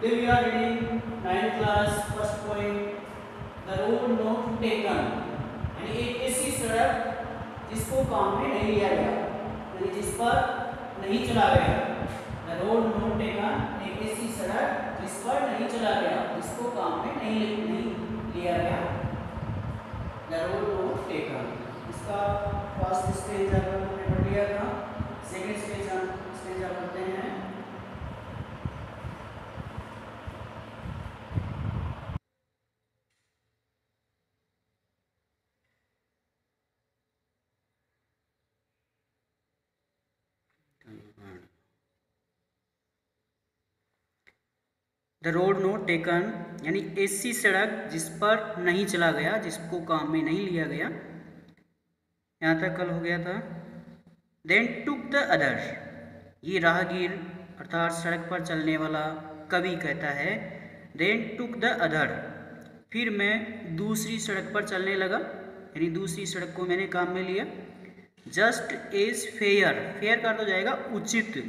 Today we are reading 9th class first poem The road not taken। यानी एक ऐसी सड़क जिसको काम में नहीं लिया गया, यानी जिस पर नहीं चला गया। The road not taken, एक ऐसी सड़क जिस पर नहीं चला गया, जिसको काम में नहीं लिया गया। The road not taken, इसका फर्स्ट स्टेज हमने पढ़ लिया था। सेकंड स्टेज पढ़ते हैं। द रोड नॉट टेकन, यानी ऐसी सड़क जिस पर नहीं चला गया, जिसको काम में नहीं लिया गया। यहाँ तक कल हो गया था। देन टुक द अदर, ये राहगीर अर्थात सड़क पर चलने वाला कवि कहता है। देन टुक द अदर, फिर मैं दूसरी सड़क पर चलने लगा, यानी दूसरी सड़क को मैंने काम में लिया। जस्ट एज फेयर, फेयर का तो जाएगा उचित,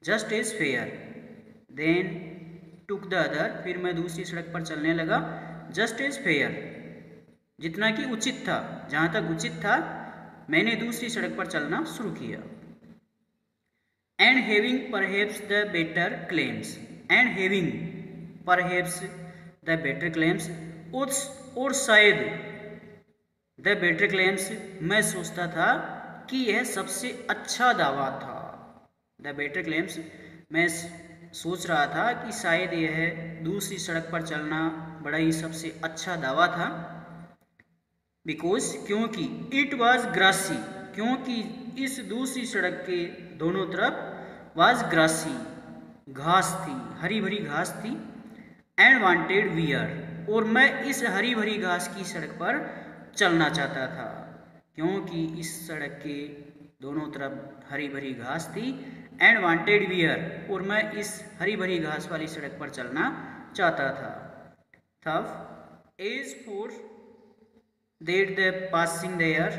just as fair. Then took the other, फिर मैं दूसरी सड़क पर चलने लगा। जस्ट एज फेयर, जितना कि उचित था, जहाँ तक उचित था मैंने दूसरी सड़क पर चलना शुरू किया। And having perhaps the better claims, and having perhaps the better claims, और शायद द बेटर क्लेम्स, मैं सोचता था कि यह सबसे अच्छा दावा था। द बेटर क्लेम्स, मैं सोच रहा था कि शायद यह दूसरी सड़क पर चलना बड़ा ही सबसे अच्छा दावा था। बिकॉज, क्योंकि इट वाज ग्रासी, क्योंकि इस दूसरी सड़क के दोनों तरफ वाज ग्रासी, घास थी, हरी भरी घास थी। एंड वांटेड वियर, और मैं इस हरी भरी घास की सड़क पर चलना चाहता था, क्योंकि इस सड़क के दोनों तरफ हरी भरी घास थी। एंड वांटेड वियर, और मैं इस हरी भरी घास वाली सड़क पर चलना चाहता था। तब as for that the passing there,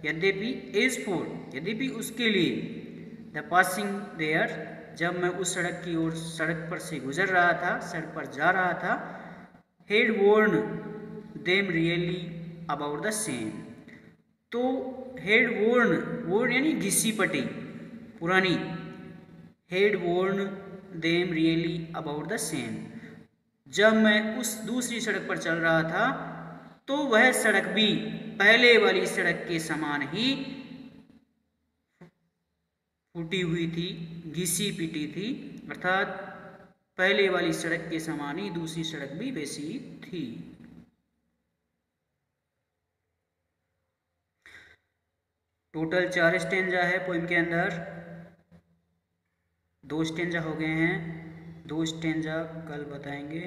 यद्यपि एज फॉर, यद्यपि उसके लिए, द पासिंग देयर, जब मैं उस सड़क की ओर, सड़क पर से गुजर रहा था, सड़क पर जा रहा था। Head worn them really about the same, तो हेड वॉर्न यानी घिसी पटी, पुरानी। Head worn them really about the same, जब मैं उस दूसरी सड़क पर चल रहा था तो वह सड़क भी पहले वाली सड़क के समान ही फूटी हुई थी, घिसी पिटी थी, अर्थात पहले वाली सड़क के समान ही दूसरी सड़क भी वैसी ही थी। टोटल 4 स्टेंजा है पोइम के अंदर। 2 स्टेंजा हो गए हैं, 2 स्टेंजा कल बताएंगे।